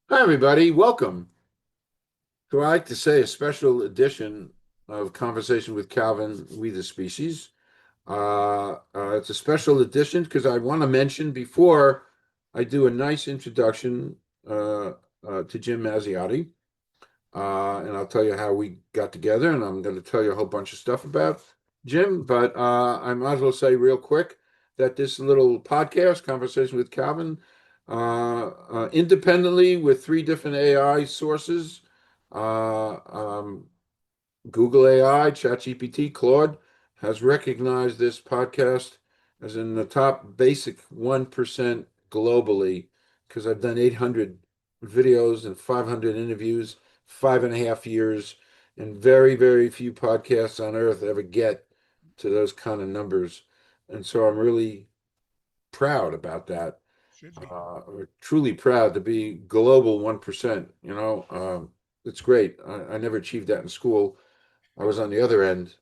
Hi, everybody. Welcome to, I like to say, a special edition of Conversation with Calvin, We the Species. It's a special edition because I want to mention before I do a nice introduction uh, to Jim Mazziotti. And I'll tell you how we got together, and I'm going to tell you a whole bunch of stuff about Jim. But I might as well say real quick that this little podcast, Conversation with Calvin, independently with three different AI sources, uh, um, Google AI, ChatGPT, Claude, has recognized this podcast as in the top basic 1% globally because I've done 800 videos and 500 interviews, 5.5 years, and very, very few podcasts on earth ever get to those kind of numbers. And so I'm really proud about that. Should be. We're truly proud to be global 1%. It's great. I never achieved that in school. I was on the other end,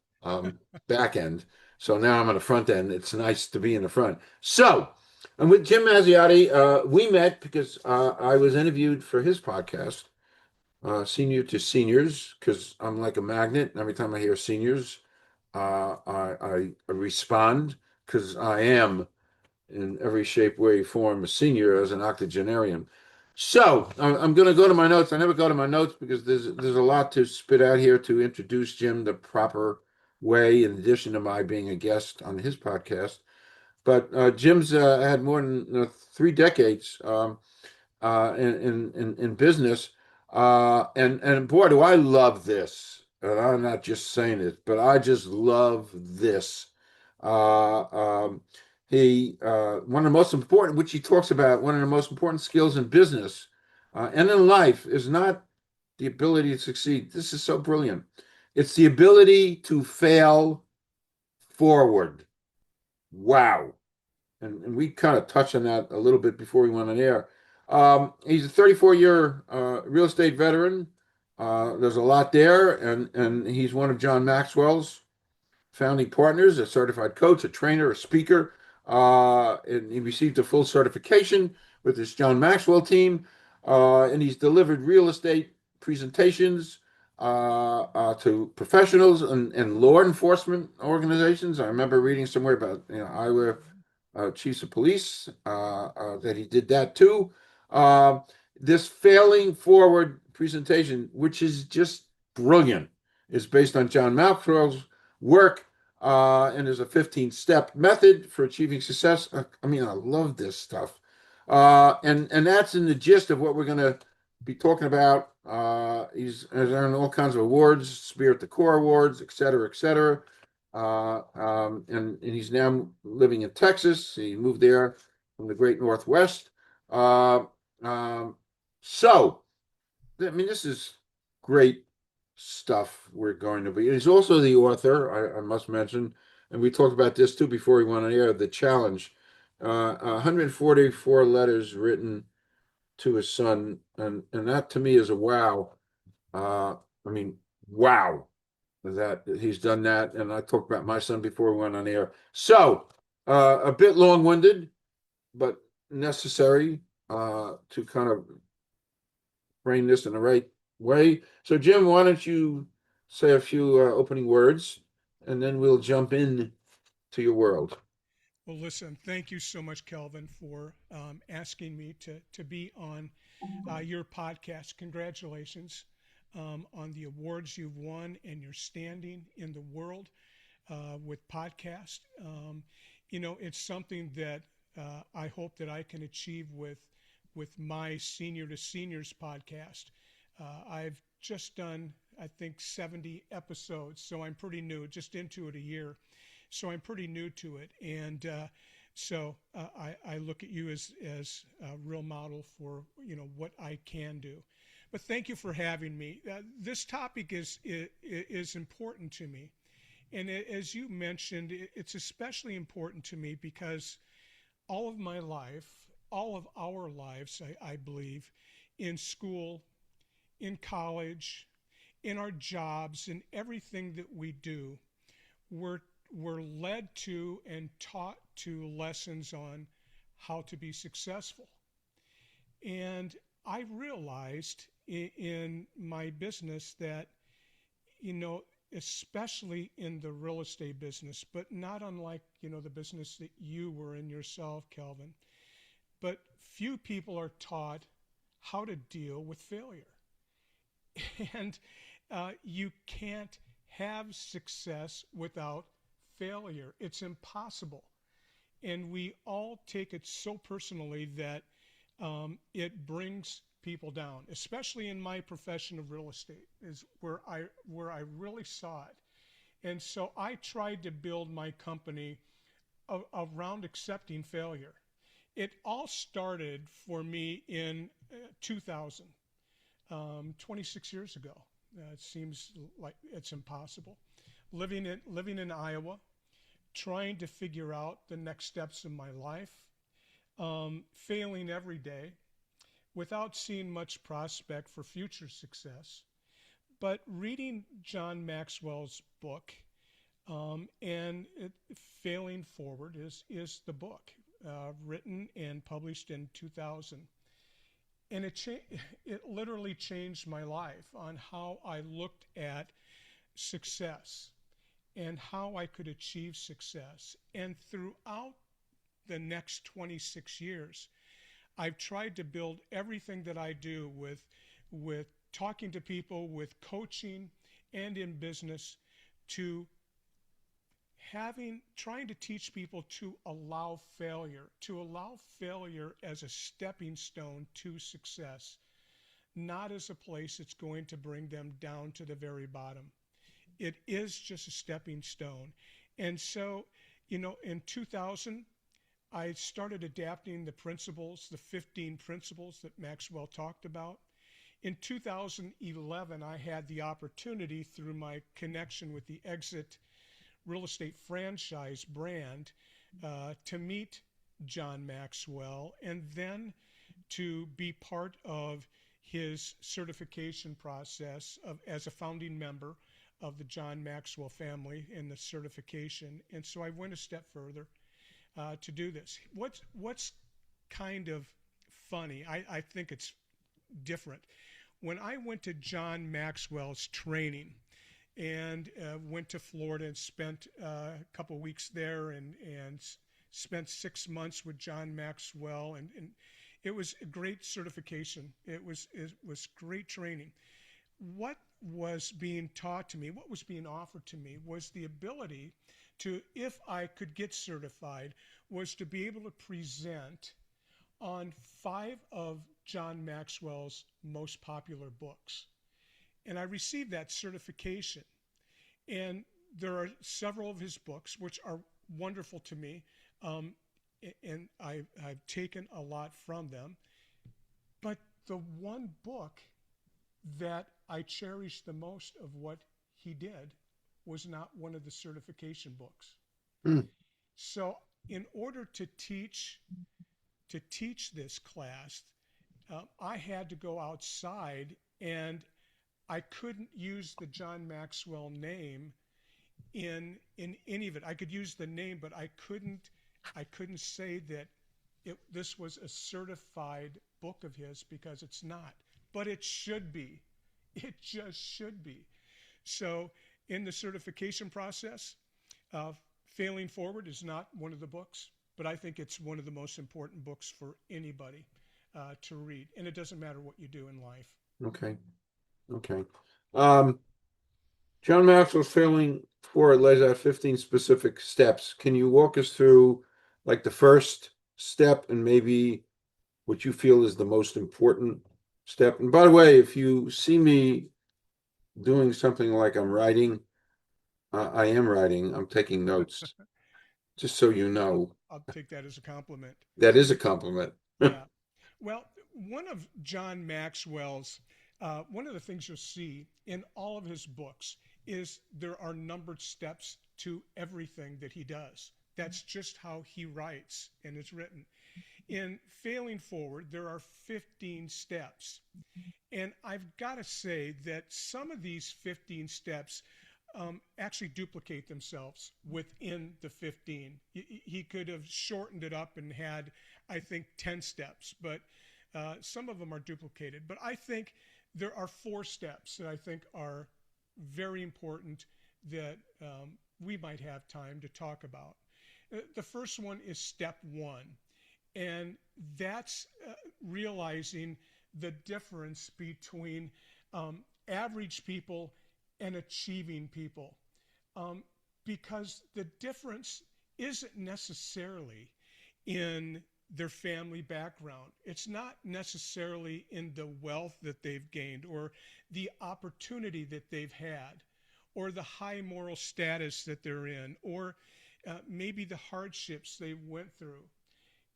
back end. So now I'm on the front end. It's nice to be in the front. So I'm with Jim Mazziotti. We met because I was interviewed for his podcast, Senior to Seniors, because I'm like a magnet. Every time I hear seniors, I respond because I am in every shape, way, form a senior as an octogenarian. So I'm going to go to my notes. I never go to my notes because there's a lot to spit out here to introduce Jim the proper way, in addition to my being a guest on his podcast. But Jim's had more than 3 decades in business, and boy, do I love this. And I'm not just saying it, but I just love this. Uh, um, he one of the most important, which he talks about, one of the most important skills in business and in life is not the ability to succeed. This is so brilliant. It's the ability to fail forward. Wow. And we kind of touched on that a little bit before we went on air. He's a 34-year real estate veteran. There's a lot there, and he's one of John Maxwell's founding partners, a certified coach, a trainer, a speaker. And he received a full certification with his John Maxwell team, and he's delivered real estate presentations to professionals and law enforcement organizations. I remember reading somewhere about eyewear chiefs of police that he did that too. Uh, this failing forward presentation, which is just brilliant, is based on John Maxwell's work and there's a 15-step method for achieving success. I mean, I love this stuff. And that's in the gist of what we're going to be talking about. He's has earned all kinds of awards, Spirit the Core Awards, et cetera, et cetera. And he's now living in Texas. He moved there from the great Northwest. Uh, um, so, I mean, this is great stuff we're going to be. He's also the author, I must mention, and we talked about this too before we went on air, the challenge. 144 letters written to his son, and that to me is a wow. I mean, wow that he's done that. And I talked about my son before we went on air. So, a bit long-winded, but necessary to kind of frame this in the right way. So, Jim, why don't you say a few opening words, and then we'll jump in to your world. Well, listen, thank you so much, Kelvin, for asking me to be on your podcast. Congratulations on the awards you've won and your standing in the world with podcast. It's something that I hope that I can achieve with my Senior to Seniors podcast. I've just done, I think, 70 episodes, so I'm pretty new, just into it a year. So I'm pretty new to it, and I look at you as a real model for what I can do. But thank you for having me. This topic is important to me, and as you mentioned, it's especially important to me because all of my life, all of our lives, I believe, in school, in college, in our jobs, in everything that we do, we're we're led to and taught to lessons on how to be successful. And I realized in my business that, especially in the real estate business, but not unlike, the business that you were in yourself, Kelvin, but few people are taught how to deal with failure. And you can't have success without failure. It's impossible. And we all take it so personally that it brings people down, especially in my profession of real estate, is where I really saw it. And so I tried to build my company around accepting failure. It all started for me in 2000, 26 years ago. It seems like it's impossible. Living in Iowa, trying to figure out the next steps in my life, failing every day, without seeing much prospect for future success. But reading John Maxwell's book, Failing Forward is the book, written and published in 2000. And it literally changed my life on how I looked at success and how I could achieve success. And throughout the next 26 years, I've tried to build everything that I do with talking to people, with coaching, and in business, to trying to teach people to allow failure as a stepping stone to success, not as a place that's going to bring them down to the very bottom. It is just a stepping stone. And so, in 2000, I started adapting the 15 principles that Maxwell talked about. In 2011, I had the opportunity, through my connection with the Exit real estate franchise brand, to meet John Maxwell and then to be part of his certification process as a founding member of the John Maxwell family in the certification. And so I went a step further to do this. What's kind of funny, I think it's different. When I went to John Maxwell's training and went to Florida and spent a couple weeks there and spent 6 months with John Maxwell, and it was a great certification. It was great training. What was being taught to me, what was being offered to me, was the ability to, if I could get certified, was to be able to present on 5 of John Maxwell's most popular books. And I received that certification. And there are several of his books which are wonderful to me, and I've taken a lot from them. But the one book that I cherished the most of what he did was not one of the certification books. Hmm. So in order to teach this class, I had to go outside, and I couldn't use the John Maxwell name in any of it. I could use the name, but I couldn't say that this was a certified book of his, because it's not. But it should be. It just should be. So in the certification process, Failing Forward is not one of the books, but I think it's one of the most important books for anybody to read. And it doesn't matter what you do in life. Okay. Okay. John Maxwell's Failing Forward lays out 15 specific steps. Can you walk us through like the first step and maybe what you feel is the most important step? And by the way, if you see me doing something like I'm writing, I am writing, I'm taking notes, just so you know. I'll take that as a compliment. That is a compliment. Yeah. Well, one of John Maxwell's, one of the things you'll see in all of his books is there are numbered steps to everything that he does. That's just how he writes and it's written. In Failing Forward, there are 15 steps. And I've got to say that some of these 15 steps actually duplicate themselves within the 15. He could have shortened it up and had, I think, 10 steps. But Some of them are duplicated, but I think there are 4 steps that I think are very important that we might have time to talk about. The first one is step 1, and that's realizing the difference between average people and achieving people. Um, because the difference isn't necessarily in their family background. It's not necessarily in the wealth that they've gained or the opportunity that they've had or the high moral status that they're in or maybe the hardships they went through.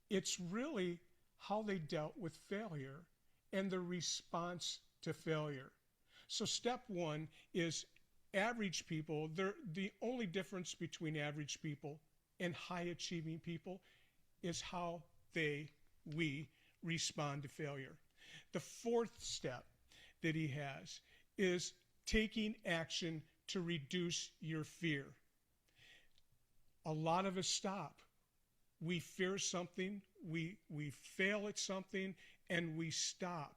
It's really how they dealt with failure and the response to failure. So, step 1 is average people. The only difference between average people and high achieving people is how we respond to failure. The 4th step that he has is taking action to reduce your fear. A lot of us stop. We fear something, we fail at something, and we stop.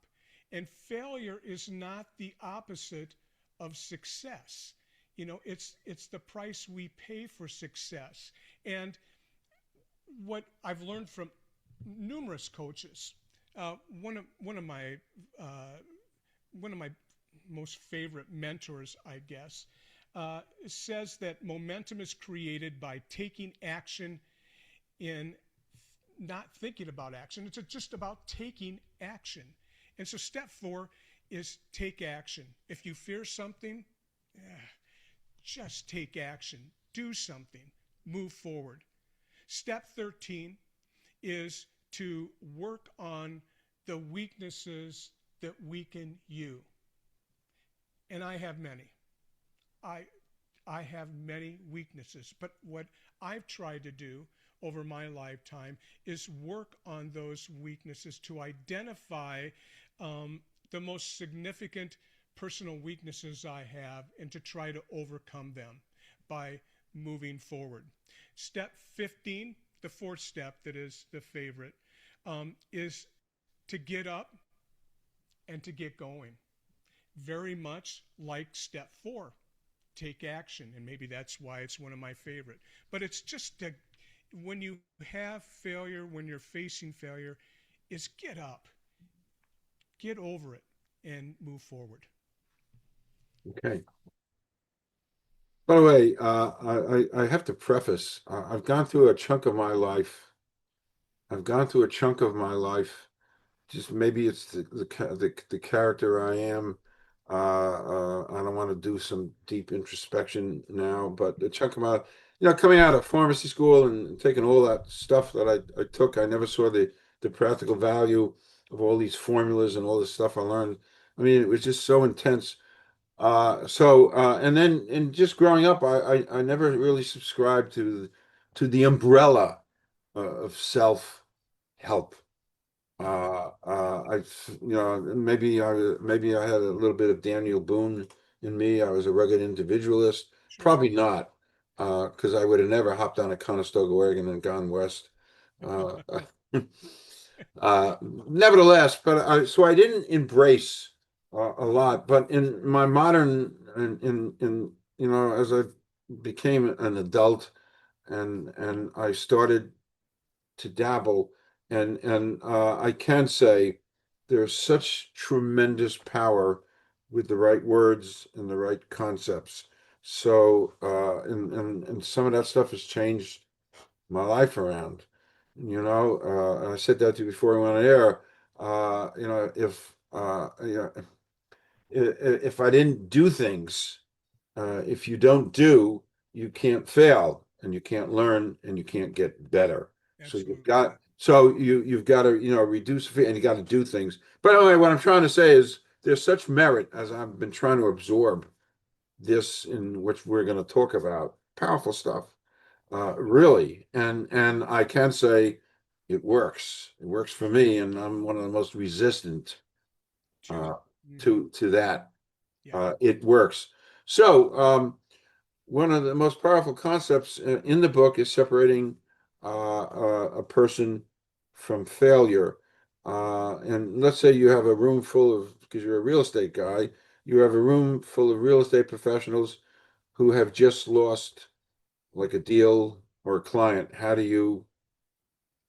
And failure is not the opposite of success. You know, it's the price we pay for success. And what I've learned from numerous coaches, uh, one of my most favorite mentors, I guess, says that momentum is created by taking action in not thinking about action. It's just about taking action. And so step 4 is take action. If you fear something, just take action. Do something. Move forward. Step 13 is to work on the weaknesses that weaken you. And I have many. I have many weaknesses. But what I've tried to do over my lifetime is work on those weaknesses to identify the most significant personal weaknesses I have and to try to overcome them by moving forward. Step 15, the 4th step that is the favorite, is to get up and to get going. Very much like step 4, take action. And maybe that's why it's one of my favorite. But it's just when you have failure, when you're facing failure, is get up, get over it, and move forward. Okay. By the way, I have to preface, I've gone through a chunk of my life. I've gone through a chunk of my life. Just maybe it's the character I am. I don't want to do some deep introspection now, but the chunk of my, coming out of pharmacy school and taking all that stuff that I took, I never saw the practical value of all these formulas and all this stuff I learned. I mean, it was just so intense. And then and just growing up, I never really subscribed to the umbrella of self-help. I, maybe I had a little bit of Daniel Boone in me. I was a rugged individualist. Sure. Probably not, because I would have never hopped on a Conestoga wagon and gone west. Uh, Nevertheless, so I didn't embrace a lot, but in my modern, as I became an adult and I started to dabble, and I can say there's such tremendous power with the right words and the right concepts. So, and some of that stuff has changed my life around. And I said that to you before I went on air. If I didn't do things, if you don't do, you can't fail, and you can't learn, and you can't get better. So you've Absolutely. got so you've got to reduce fear, and you got to do things. But anyway, what I'm trying to say is there's such merit as I've been trying to absorb this in which we're going to talk about. Powerful stuff, really. And I can say it works. It works for me, and I'm one of the most resistant Two. uh, Mm-hmm. to that. Yeah. It works. So, one of the most powerful concepts in the book is separating a person from failure. And let's say you have a room full of, because you're a real estate guy, you have a room full of real estate professionals who have just lost like a deal or a client. How do you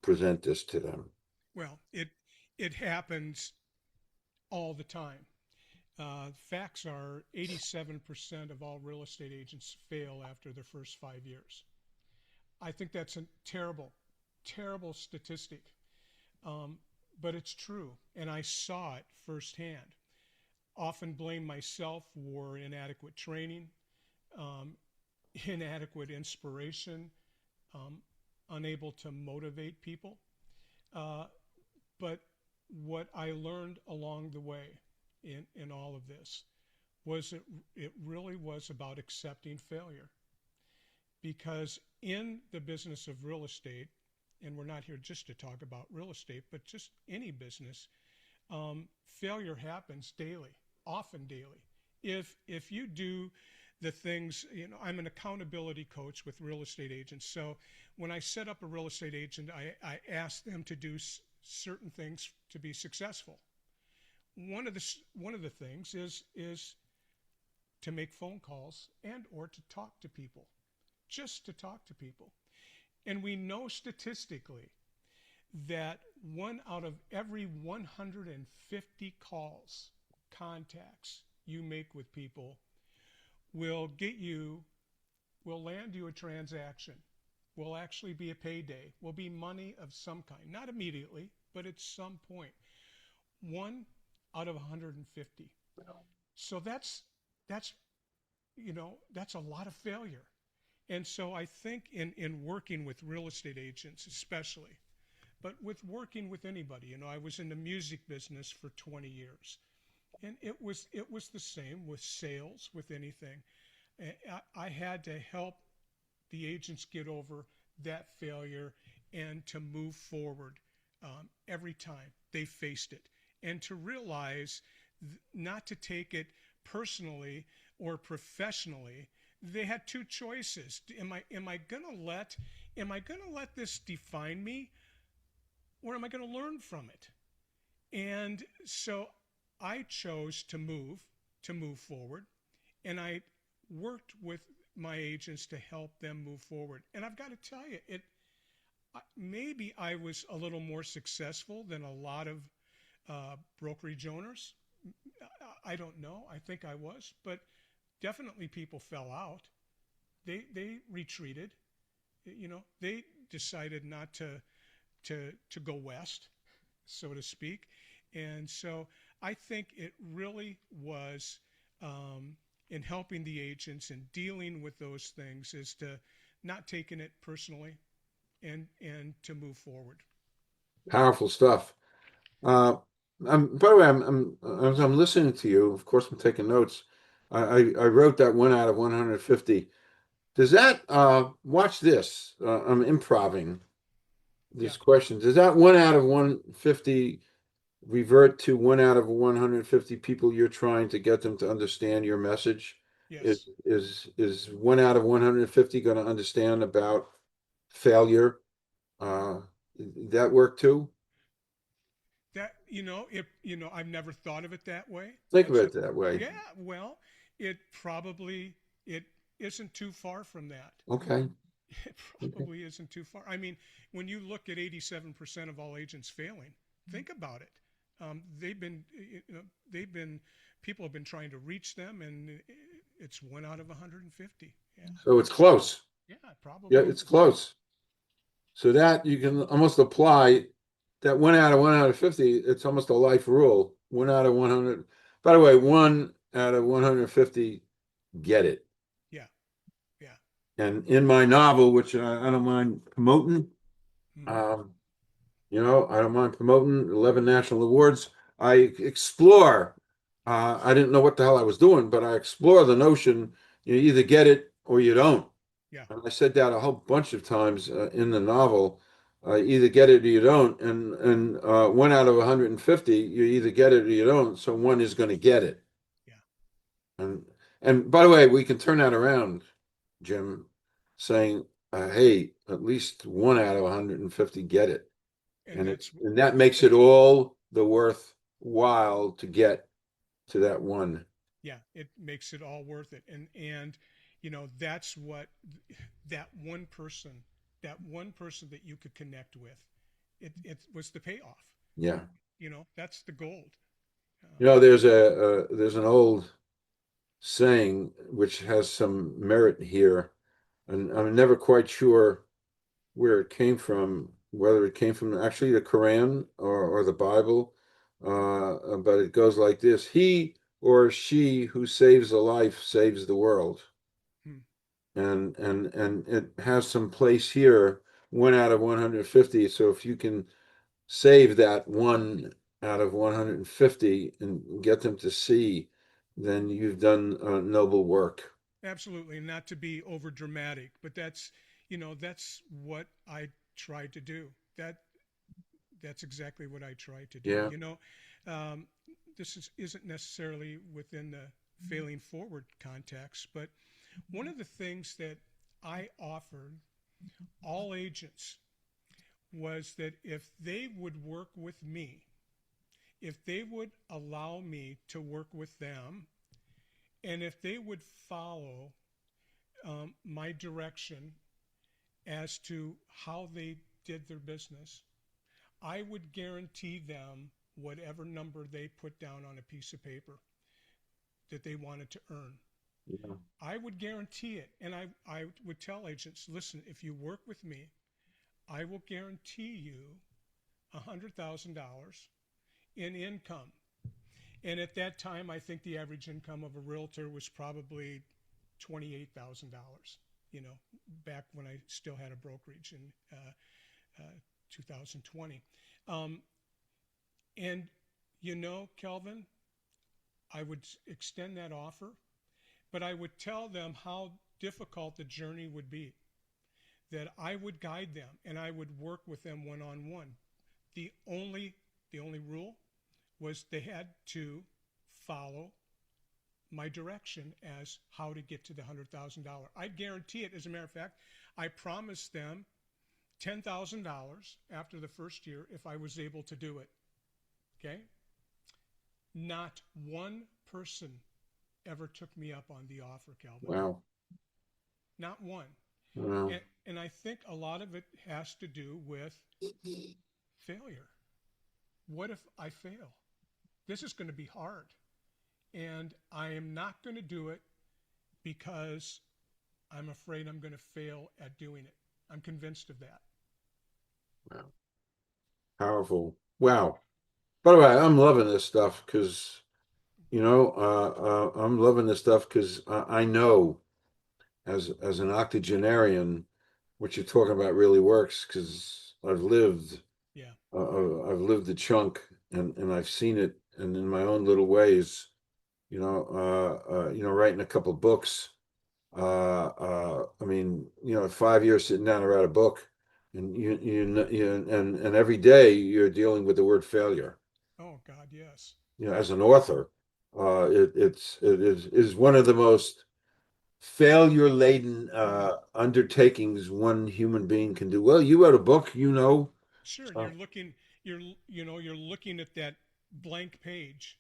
present this to them? Well, it happens all the time. Facts are 87% of all real estate agents fail after their first 5 years. I think that's a terrible, terrible statistic, um, but it's true, and I saw it firsthand. Often blame myself for inadequate training, um, inadequate inspiration, um, unable to motivate people. Uh, but what I learned along the way in all of this was it really was about accepting failure. Because in the business of real estate, and we're not here just to talk about real estate, but just any business, failure happens daily, often daily. If you do the things, I'm an accountability coach with real estate agents. So when I set up a real estate agent, I ask them to do certain things to be successful. One of the things is to make phone calls and or to talk to people, just to talk to people. And we know statistically that one out of every 150 calls, contacts you make with people will get you, will land you a transaction, will actually be a payday, will be money of some kind. Not immediately, but at some point. One out of 150. So that's that's a lot of failure. And so I think in working with real estate agents especially, but with working with anybody, I was in the music business for 20 years. And it was the same with sales, with anything. I had to help the agents get over that failure and to move forward every time they faced it, and to realize not to take it personally or professionally. They had two choices. Am I gonna let this define me, or am I gonna learn from it? And so I chose to move forward, and I worked with my agents to help them move forward. And I've got to tell you, it maybe I was a little more successful than a lot of brokerage owners. I don't know. I think I was, but definitely people fell out. They retreated. They decided not to go west, so to speak. And so I think it really was in helping the agents and dealing with those things is to not taking it personally and to move forward. Powerful stuff. Uh, by the way, as I'm listening to you, of course, I'm taking notes. I wrote that 1 out of 150. Does that, watch this, I'm improving Yeah. these questions. Does that 1 out of 150 revert to 1 out of 150 people you're trying to get them to understand your message? Yes. Is 1 out of 150 going to understand about failure? Uh, that work too? That if I've never thought of it that way. Think of That's a it that way. Yeah. Well, it isn't too far from that. Okay. It Okay. probably isn't too far. I mean, when you look at 87% of all agents failing, think about it. They've been people have been trying to reach them, and it's 1 out of 150. Yeah, So it's close. yeah, it Yeah, probably it's is. close. So that you can almost apply that 1 out of 150. It's almost a life rule. 1 out of 100. By the way, 1 out of 150 get it. Yeah, yeah. And in my novel, which I don't mind promoting, Hmm. um, I don't mind promoting 11 national awards. I explore. I didn't know what the hell I was doing, but I explore the notion you either get it or you don't. Yeah, And I said that a whole bunch of times in the novel. Either get it or you don't. And 1 out of 150, you either get it or you don't. So one is going to get it. yeah, And and by the way, we can turn that around, Jim, saying, "Hey, at least 1 out of 150 get it." And and that's that makes it all the worthwhile to get to that one. yeah, it makes it all worth it. And that's what that one person, that one person that you could connect with, it was the payoff. Yeah. That's the gold. There's an old saying which has some merit here, and I'm never quite sure where it came from, whether it came from actually the Quran or the Bible, but it goes like this: He or she who saves a life saves the world. Hmm. And it has some place here, 1 out of 150. So if you can save that 1 out of 150 and get them to see, then you've done noble work. Absolutely, not to be over dramatic, but that's what I tried to do. That's exactly what I tried to do. Yeah. Um, isn't necessarily within the failing forward context, but one of the things that I offered all agents was that if they would work with me, if they would allow me to work with them, and if they would follow my direction as to how they did their business, I would guarantee them whatever number they put down on a piece of paper that they wanted to earn. Yeah. I would guarantee it. And I would tell agents, listen, if you work with me, I will guarantee you $100,000 in income. And at that time, I think the average income of a realtor was probably $28,000, back when I still had a brokerage in 2020. Um, and, Kelvin, I would extend that offer, but I would tell them how difficult the journey would be, that I would guide them and I would work with them one on one. The only the only rule was they had to follow my direction as how to get to the $100,000. I guarantee it. As a matter of fact, I promised them $10,000 after the first year if I was able to do it. Okay? Not one person ever took me up on the offer, Calvin. Wow. Not one. Wow. And I think a lot of it has to do with failure. What if I fail? This is going to be hard. And I am not going to do it because I'm afraid I'm going to fail at doing it. I'm convinced of that. Wow. Powerful. Wow. By the way, I'm loving this stuff because, I'm loving this stuff because I know as an octogenarian, what you're talking about really works because Yeah. I've lived the chunk and I've seen it and in my own little ways, writing a couple books. I mean, 5 years sitting down to write a book, and and every day you're dealing with the word failure. Oh, God, yes. As an author, it is one of the most failure laden undertakings one human being can do. Well, you wrote a book, Sure. so You're looking at that blank page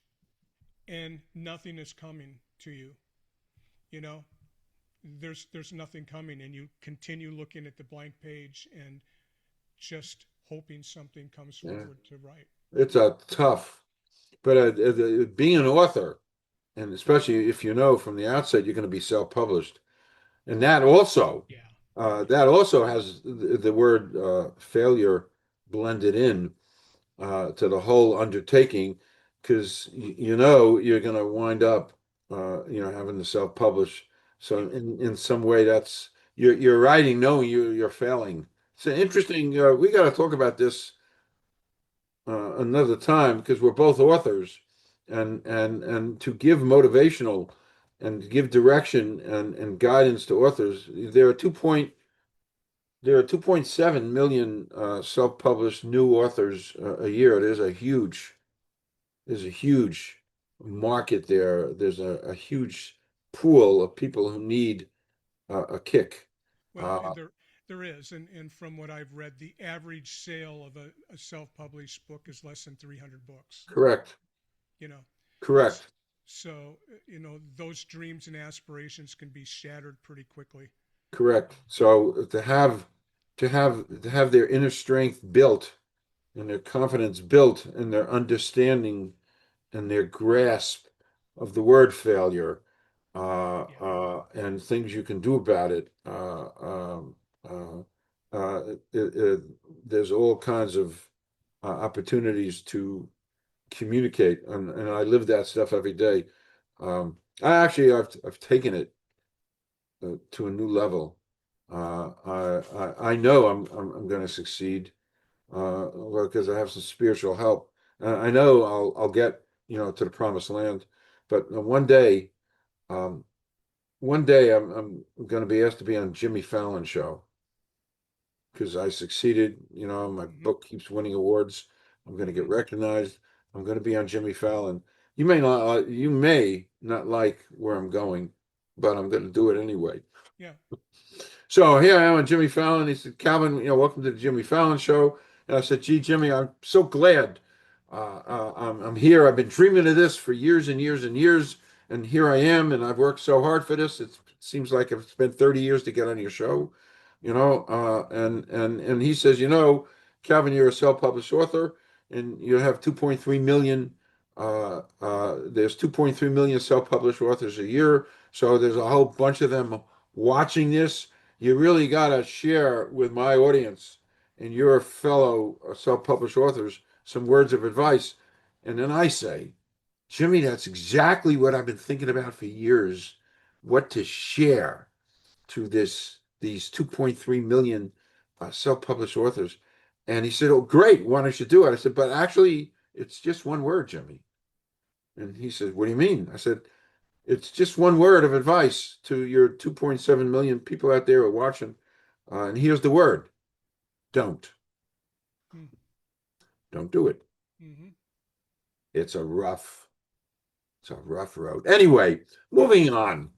and nothing is coming to you. You know, there's nothing coming, and you continue looking at the blank page and just hoping something comes yeah, forward to write. it's a tough. But being an author, and especially if you know from the outset you're going to be self-published, and Yeah. that also has the word failure blended in to the whole undertaking, because you're going to wind up having to self-publish. Yeah. So in some way, that's you're writing knowing you're failing. It's an interesting. We got to talk about this another time because we're both authors, and to give motivational and give direction and guidance to authors. There are 2.7 million self-published new authors a year. There's a huge market there. There's a huge pool of people who need a kick. Well, Uh, and There is, and from what I've read, the average sale of a self-published book is less than 300 books. Correct. You know, Correct. so those dreams and aspirations can be shattered pretty quickly. Correct. So to have their inner strength built and their confidence built and their understanding and their grasp of the word failure Yeah, and things you can do about it. There's all kinds of opportunities to communicate, and I live that stuff every day. I've taken it to a new level. I know I'm going to succeed well, because I have some spiritual help. I know I'll get to the promised land, but um, one day I'm going to be asked to be on Jimmy Fallon show because I succeeded. My hmm book keeps winning awards. I'm going to get hmm recognized. I'm going to be on Jimmy Fallon. You may not like where I'm going, but I'm going to do it anyway. yeah, So here I am on Jimmy Fallon. He said, Calvin, welcome to the Jimmy Fallon show. And I said, gee, Jimmy, I'm so glad I'm here. I've been dreaming of this for years and years and years. And here I am. And I've worked so hard for this. It seems like I've spent 30 years to get on your show, and he says, Calvin, you're a self-published author and you have 2.3 million. There's 2.3 million self-published authors a year. So there's a whole bunch of them watching this. You really got to share with my audience and your fellow self-published authors some words of advice. And then I say, Jimmy, that's exactly what I've been thinking about for years, what to share to these 2.3 million self-published authors. And he said, oh, great, why don't you do it? I said, but actually, it's just one word, Jimmy. And he said, what do you mean? I said, it's just one word of advice to your 2.7 million people out there who are watching. And here's the word: don't. Don't do it. mm-hmm. It's a rough, it's a rough road. Anyway, moving on.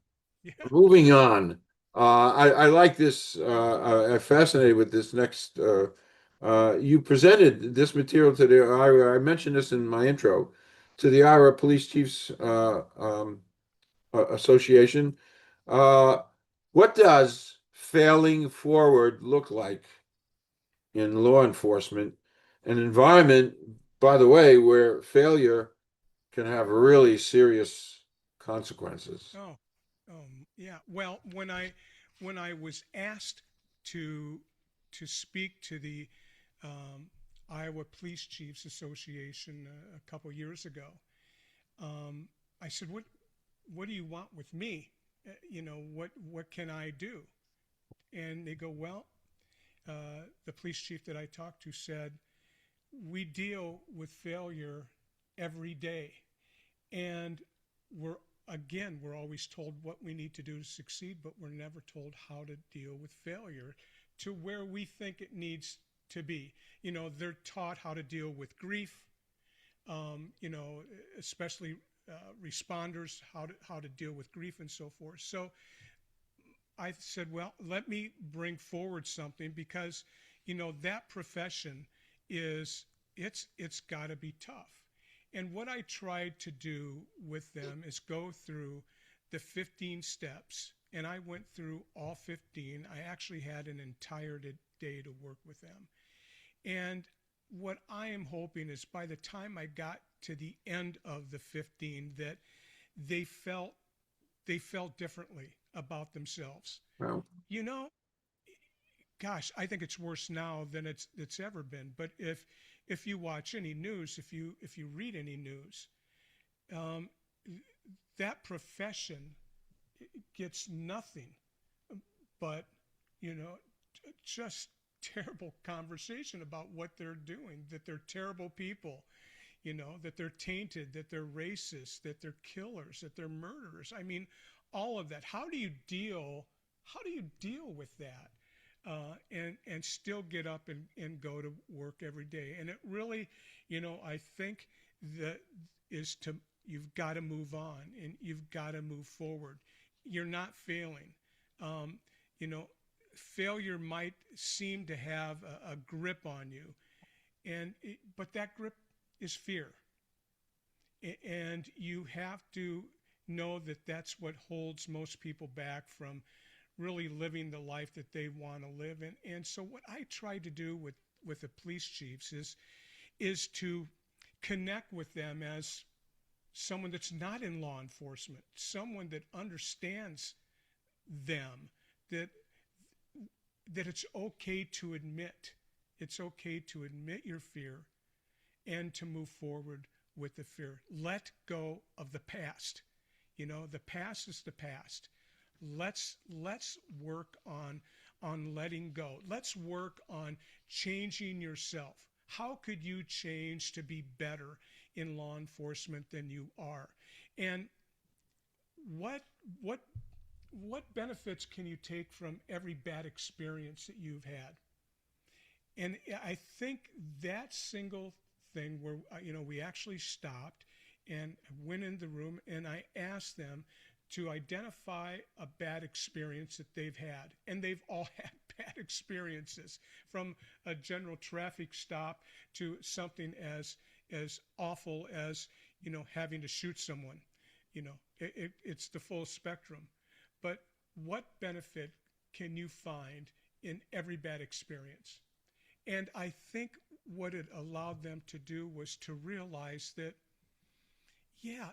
Yeah, Moving on. I like this. I'm fascinated with this next. You presented this material to the Iowa. I mentioned this in my intro to the Iowa Police Chiefs Association. Uh, what does failing forward look like in law enforcement, an environment, by the way, where failure can have really serious consequences? oh, yeah. Well, when I was asked to to speak to the um, Iowa Police Chiefs Association a couple years ago, um, I said, "What do you want with me? What can I do?" And they go, "Well, the police chief that I talked to said we deal with failure every day, and we're we're always told what we need to do to succeed, but we're never told how to deal with failure to where we think it needs to be. They're taught how to deal with grief, especially responders, how to deal with grief and so forth. So I said, well, let me bring forward something because, that profession is it's got to be tough. And what I tried to do with them is go through the 15 steps, and I went through all 15. I actually had an entire day to work with them. And what I am hoping is by the time I got to the end of the 15 that they felt they felt differently about themselves. Well, You know, gosh, I think it's worse now than it's ever been. But if you watch any news, if you read any news, um, that profession gets nothing but you know just terrible conversation about what they're doing. That they're terrible people. That they're tainted. That they're racist. That they're killers. That they're murderers. I mean, all of that. How do you deal with that? And still get up and go to work every day. And it really, I think that is to you've got to move on and you've got to move forward. You're not failing. Um, you know, failure might seem to have a grip on you, but that grip is fear, and you have to know that that's what holds most people back from really living the life that they want to live. And so what I try to do with the police chiefs is to connect with them as someone that's not in law enforcement, someone that understands them, that it's okay to admit. It's okay to admit your fear and to move forward with the fear. Let go of the past. You know, the past is the past. Let's work on letting go. Let's work on changing yourself. How could you change to be better in law enforcement than you are? And what benefits can you take from every bad experience that you've had? And I think that single thing where, we actually stopped and went in the room and I asked them to identify a bad experience that they've had. And they've all had bad experiences, from a general traffic stop to something as awful as, having to shoot someone. It's the full spectrum. But what benefit can you find in every bad experience? And I think what it allowed them to do was to realize that, yeah,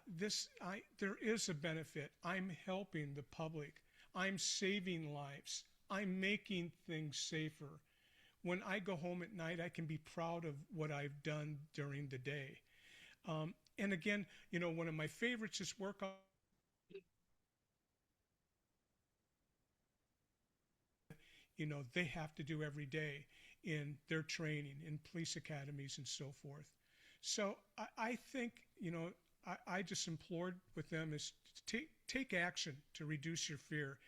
there is a benefit. I'm helping the public. I'm saving lives. I'm making things safer. When I go home at night, I can be proud of what I've done during the day. And again, one of my favorites is work on. They have to do every day in their training, in police academies and so forth. So I think, I just implored with them is to take action to reduce your fear,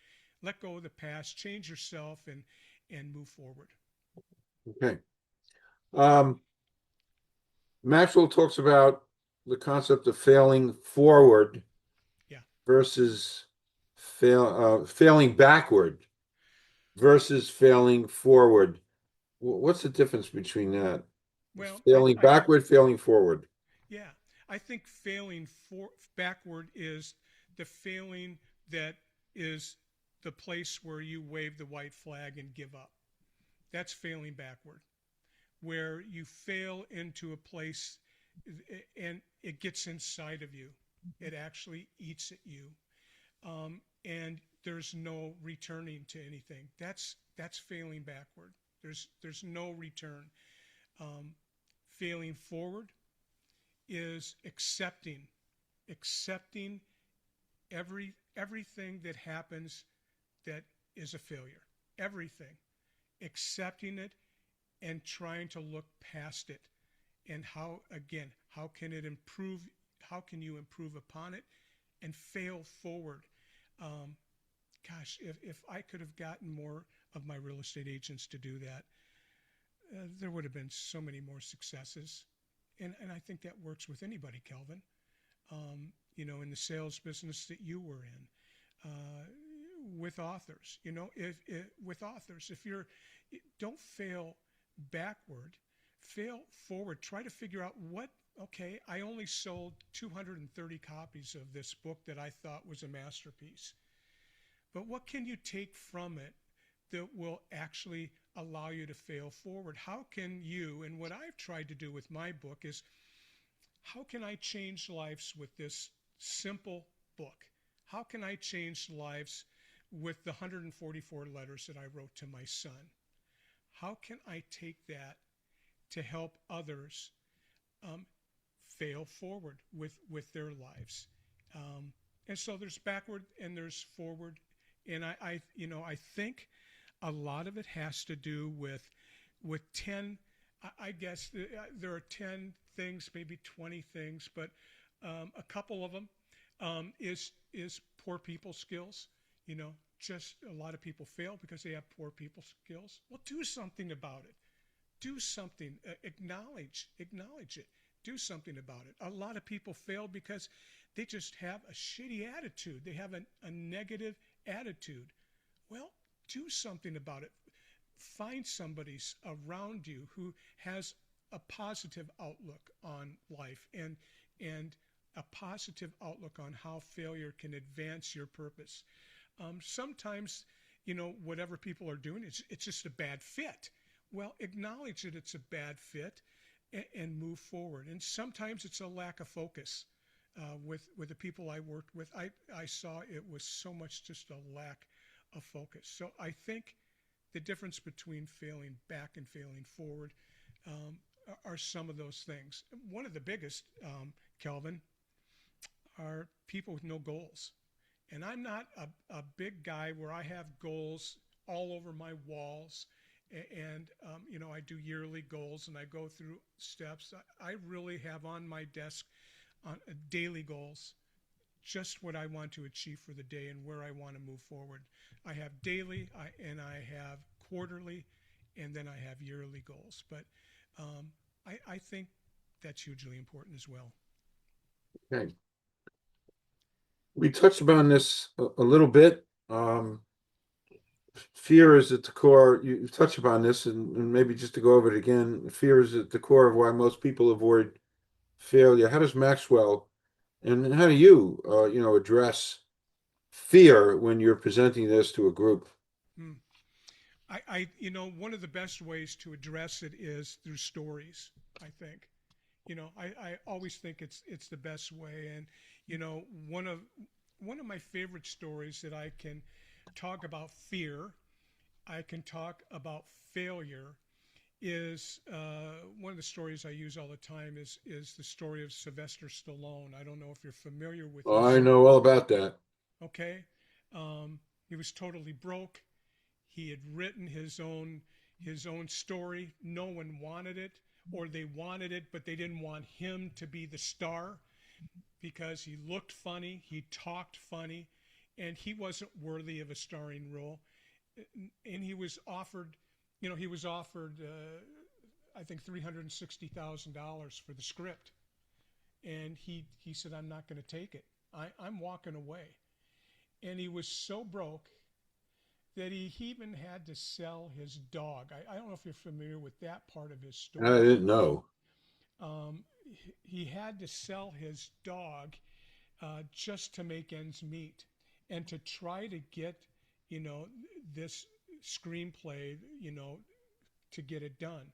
let go of the past, change yourself, and move forward. Okay. Maxwell talks about the concept of failing forward Yeah. versus failing backward versus failing forward. What's the difference between that? Well, Failing backward, failing forward. yeah, I think failing backward is the failing that is the place where you wave the white flag and give up. That's failing backward, where you fail into a place and it gets inside of you. It actually eats at you, and there's no returning to anything. That's failing backward. There's no return. Failing forward is accepting everything that happens that is a failure. Everything. Accepting it and trying to look past it. And how can it improve? How can you improve upon it and fail forward? If I could have gotten more of my real estate agents to do that, there would have been so many more successes. And I think that works with anybody, Kelvin. In the sales business that you were in, with authors. If you're, don't fail backward, fail forward. Try to figure out okay, I only sold 230 copies of this book that I thought was a masterpiece. But what can you take from it that will actually allow you to fail forward? How can you, and what I've tried to do with my book is, how can I change lives with this simple book? How can I change lives with the 144 letters that I wrote to my son? How can I take that to help others fail forward with their lives? And so there's backward and there's forward. And I think a lot of it has to do with 10, I guess there are 10 things, maybe 20 things, but a couple of them is poor people skills. Just a lot of people fail because they have poor people skills. Well, do something about it. Do something. Acknowledge it. Do something about it. A lot of people fail because they just have a shitty attitude. They have a negative attitude. Well, do something about it. Find somebody around you who has a positive outlook on life and a positive outlook on how failure can advance your purpose. Sometimes, whatever people are doing, it's just a bad fit. Well, acknowledge that it's a bad fit and move forward. And sometimes it's a lack of focus. With the people I worked with, I saw it was so much just a lack of focus. So I think the difference between failing back and failing forward are some of those things. One of the biggest, Kelvin, are people with no goals. And I'm not a big guy where I have goals all over my walls. And, I do yearly goals and I go through steps. I really have on my desk on daily goals, just what I want to achieve for the day and where I want to move forward. I have daily and I have quarterly, and then I have yearly goals. But I think that's hugely important as well. Okay. We touched upon this a little bit. Fear is at the core. You've touched upon this, and maybe just to go over it again, fear is at the core of why most people avoid failure. How does Maxwell and how do you, address fear when you're presenting this to a group? Hmm. One of the best ways to address it is through stories, I think. I always think it's the best way. And, one of my favorite stories that I can talk about fear, I can talk about failure, is one of the stories I use all the time is the story of Sylvester Stallone. I don't know if you're familiar with I his, know all about that. okay? He was totally broke. He had written his own story. No one wanted it, or they wanted it, but they didn't want him to be the star because he looked funny, he talked funny, and he wasn't worthy of a starring role. And he was offered, I think, $360,000 for the script, and he said, "I'm not going to take it. I'm walking away." And he was so broke that he even had to sell his dog. I don't know if you're familiar with that part of his I story. didn't know. Um, he had to sell his dog just to make ends meet and to try to get, you know, this screenplay, to get it done.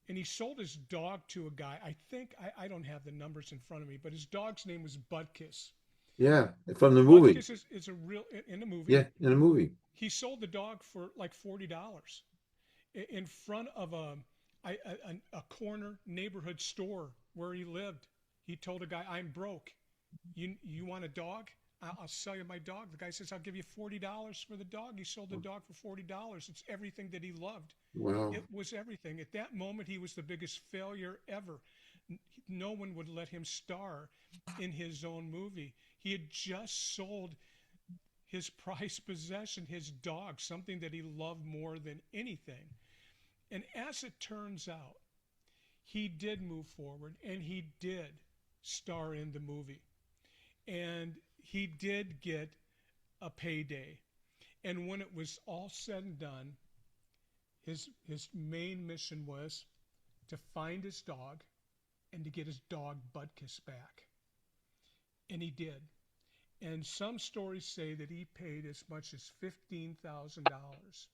And he sold his dog to a guy. I think, I don't have the numbers in front of me, but his dog's name was Budkiss. Yeah, from the movie. Budkiss is a real, in the movie, Yeah, in the movie. he sold the dog for like $40 in front of a corner neighborhood store where he lived. He told a guy, "I'm broke. You want a dog? I'll sell you my dog." The guy says, "I'll give you $40 for the dog." He sold the dog for $40. It's everything that he loved. Wow. It was everything. At that moment, he was the biggest failure ever. No one would let him star in his own movie. He had just sold his prized possession, his dog, something that he loved more than anything. And as it turns out, he did move forward and he did star in the movie. And he did get a payday. And when it was all said and done, his main mission was to find his dog and to get his dog Budkiss back. And he did. And some stories say that he paid as much as $15,000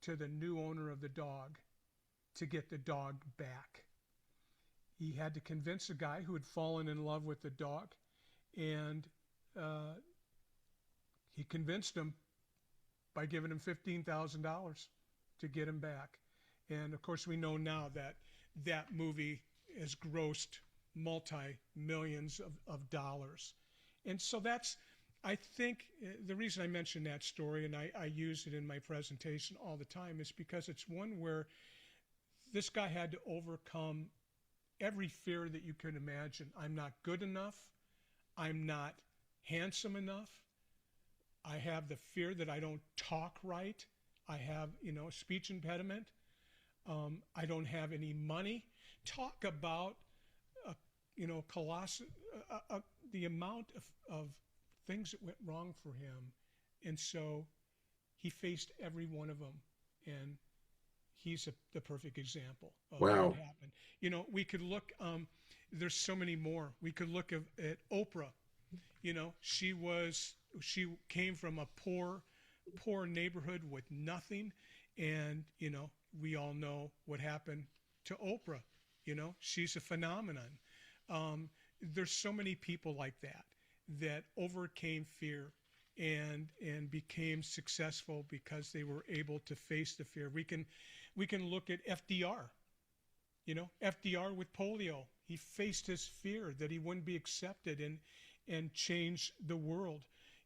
to the new owner of the dog to get the dog back. He had to convince a guy who had fallen in love with the dog, and he convinced him by giving him $15,000 to get him back. And of course, we know now that that movie has grossed multi-millions of dollars. And so I think the reason I mention that story, and I use it in my presentation all the time, is because it's one where this guy had to overcome every fear that you can imagine. I'm not good enough. I'm not handsome enough. I have the fear that I don't talk right. I have, a speech impediment. I don't have any money. Talk about, colossal, the amount of things that went wrong for him. And so he faced every one of them, and he's the perfect example of what Wow. happened. You know, we could look. There's so many more. We could look at Oprah. You know, she came from a poor neighborhood with nothing, and you know, we all know what happened to Oprah. You know, she's a phenomenon. Um, there's so many people like that that overcame fear and became successful because they were able to face the fear. We can look at FDR. You know, FDR with polio, he faced his fear that he wouldn't be accepted and change the world.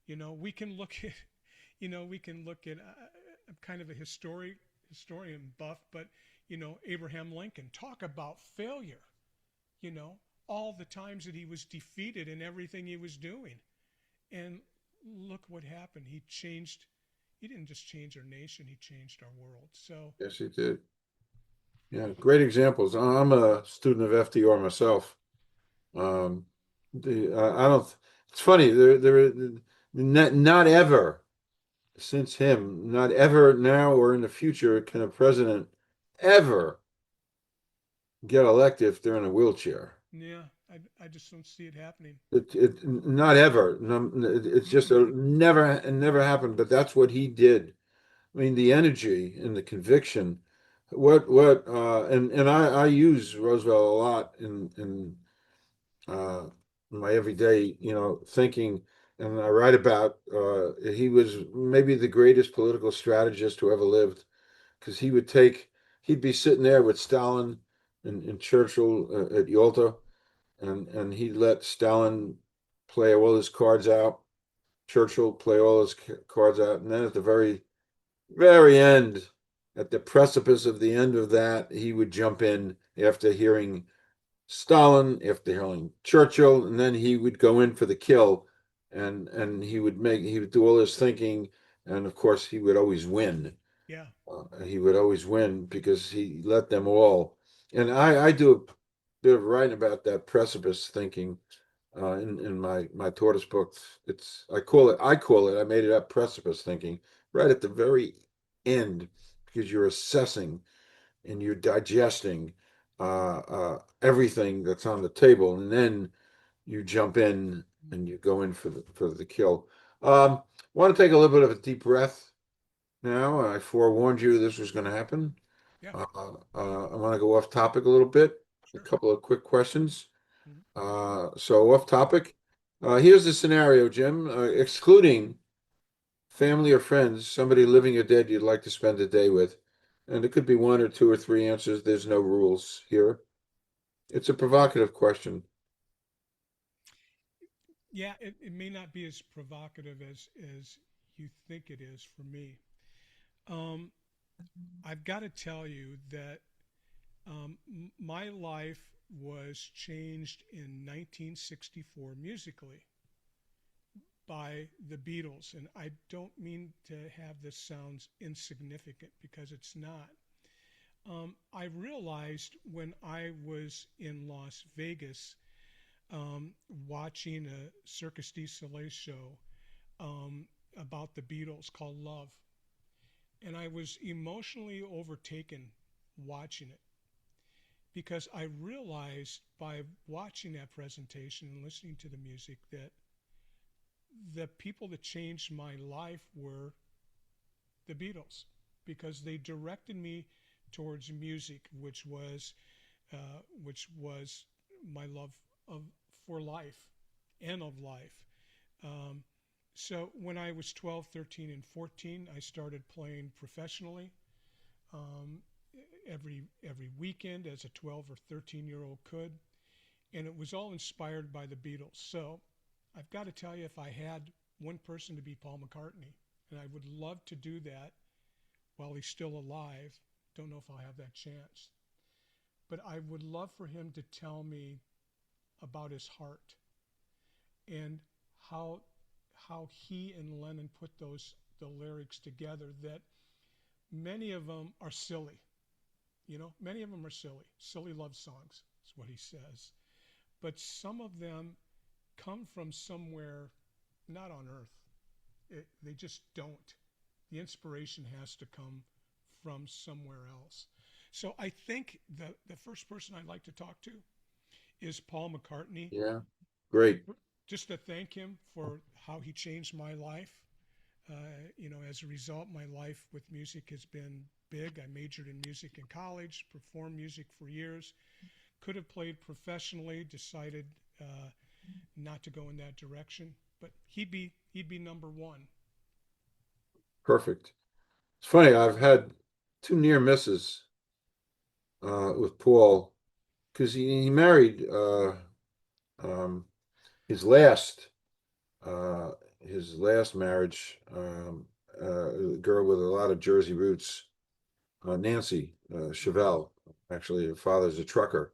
You know, we can look at we can look at I'm kind of a historian buff, but you know, Abraham Lincoln, talk about failure. You know, all the times that he was defeated in everything he was doing, and look what happened. He changed. He didn't just change our nation; he changed our world. So Yes, he did. Yeah, great examples. I'm a student of FDR myself. Um, I don't. It's funny. Not ever since him, not ever now or in the future can a president ever get elected if they're in a wheelchair. yeah, I just don't see it happening. Not ever. No, it's just Mm-mm. never happened. But that's what he did. I mean, the energy and the conviction. And I use Roosevelt a lot uh, in my everyday, thinking, and I write about. He was maybe the greatest political strategist who ever lived because he'd be sitting there with Stalin and Churchill at Yalta, and he'd let Stalin play all his cards out, Churchill play all his cards out, and then at the very, very end, at the precipice of the end of that, he would jump in after hearing Stalin, after hearing Churchill, and then he would go in for the kill, and he would do all his thinking, and of course he would always win. Yeah, He would always win because he let them all. And I do a bit of writing about that precipice thinking in my tortoise book. I made it up precipice thinking right at the very end because you're assessing and you're digesting everything that's on the table, and then you jump in and you go in for the kill. Want to take a little bit of a deep breath now. I forewarned you this was going to happen. yeah, I want to go off topic a little bit. A sure. couple of quick questions. Mhm. So off topic. Here's the scenario, Jim. Excluding family or friends, somebody living or dead you'd like to spend a day with. And it could be one or two or three answers. There's no rules here. It's a provocative question. Yeah, it may not be as provocative as you think it is for me. Um, I've got to tell you that my life was changed in 1964 musically by the Beatles. And I don't mean to have this sounds insignificant because it's not. I realized when I was in Las Vegas watching a Circus du Soleil show about the Beatles called Love. And I was emotionally overtaken watching it because I realized by watching that presentation and listening to the music that the people that changed my life were the Beatles because they directed me towards music, which was my love of for life and of life. Um, so when I was 12, 13, and 14, I started playing professionally um, every weekend as a 12 or 13-year-old could, and it was all inspired by the Beatles. So I've got to tell you, if I had one person to be Paul McCartney, and I would love to do that while he's still alive. Don't know if I'll have that chance, but I would love for him to tell me about his heart and how how he and Lennon put the lyrics together. That many of them are silly. You know, many of them are silly love songs. Is what he says. But some of them come from somewhere not on Earth. They just don't. the inspiration has to come from somewhere else. So I think the first person I'd like to talk to is Paul McCartney, Yeah. Great. just to thank him for how he changed my life. As a result, my life with music has been big. I majored in music in college, performed music for years, could have played professionally, decided not to go in that direction. But he'd be number one. Perfect. It's funny, I've had two near misses with Paul because he married um, his last his last marriage, a girl with a lot of Jersey roots, Nancy Mm-hmm. Chevelle. Actually, her father's a trucker.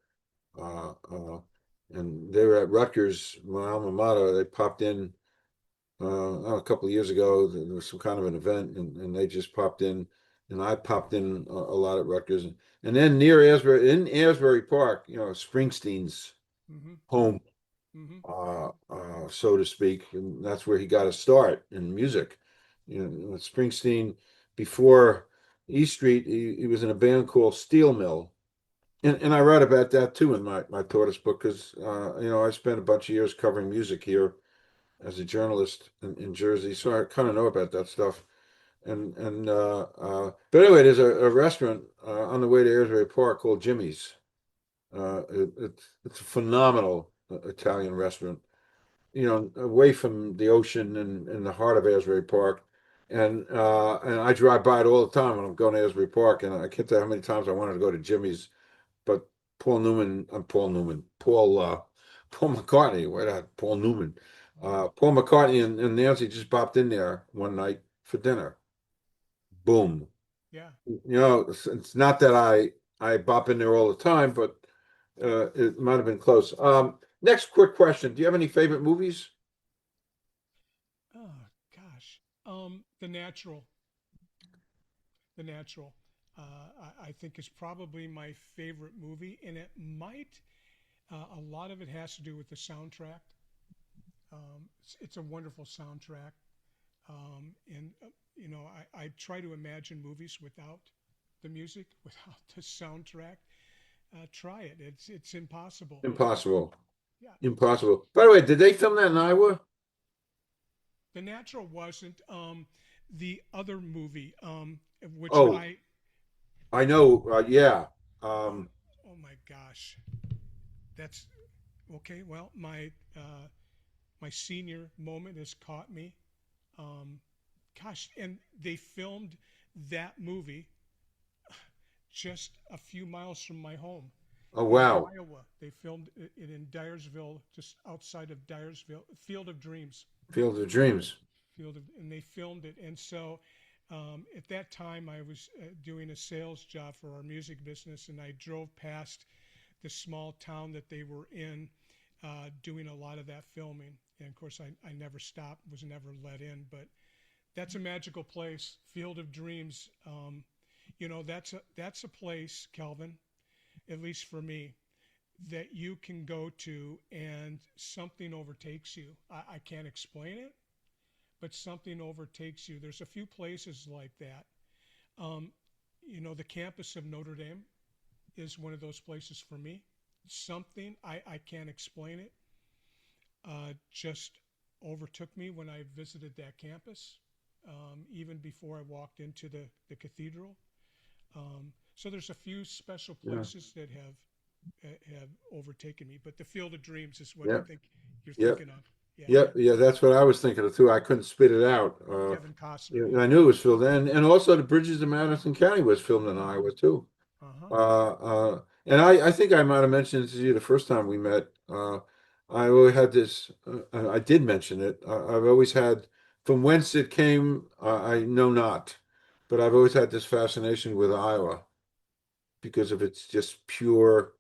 And they were at Rutgers, my alma mater. They popped in a couple of years ago. There was some kind of an event, and they just popped in, and I popped in a lot at Rutgers, and then near Asbury, in Asbury Park, Springsteen's Mm-hmm. home, Mm-hmm. so to speak, and that's where he got a start in music. Springsteen before E Street, he was in a band called Steel Mill. And I write about that too in my tortoise book because I spent a bunch of years covering music here as a journalist in Jersey, so I kind of know about that stuff. But anyway, there's a restaurant on the way to Asbury Park called Jimmy's. It's a phenomenal Italian restaurant, away from the ocean and in the heart of Asbury Park. And I drive by it all the time when I'm going to Asbury Park, and I can't tell you how many times I wanted to go to Jimmy's, but Paul McCartney, wait out, Paul Newman, Paul McCartney and Nancy just popped in there one night for dinner. Boom. Yeah. It's not that I bop in there all the time, but it might have been close. Next quick question: do you have any favorite movies? Oh gosh. The Natural. The Natural. I think is probably my favorite movie, and it might. A lot of it has to do with the soundtrack. It's a wonderful soundtrack, and I try to imagine movies without the music, without the soundtrack. Try it. It's impossible. Impossible. Yeah. Impossible. By the way, did they film that in Iowa? The Natural wasn't the other movie, which Oh, I know. Yeah. oh, Um, oh my gosh, that's okay. Well, my senior moment has caught me. Um, Gosh, and they filmed that movie just a few miles from my home oh, in wow. Iowa. They filmed it in Dyersville, just outside of Dyersville, Field of Dreams. Field of Dreams. And they filmed it. And so at that time, I was doing a sales job for our music business, and I drove past the small town that they were in, doing a lot of that filming. And of course, I never stopped, was never let in, but that's a magical place, Field of Dreams. That's a place, Kelvin, at least for me, that you can go to and something overtakes you. I can't explain it, but something overtakes you. There's a few places like that. Um, the campus of Notre Dame is one of those places for me. Something I can't explain it just overtook me when I visited that campus, even before I walked into the cathedral. So there's a few special Yeah. places that have overtaken me, but the Field of Dreams is what I Yeah. think you're Yep. thinking of. Yeah, Yep. yeah. Yeah. That's what I was thinking of too. I couldn't spit it out. Kevin Costner. Yeah, Yeah. I knew it was filmed, and also the Bridges of Madison County was filmed in Uh-huh. Iowa too. Uh-huh. And I think I might have mentioned it to you the first time we met. I always had this. I did mention it. I've always had, from whence it came, I know not, but I've always had this fascination with Iowa because of its just pure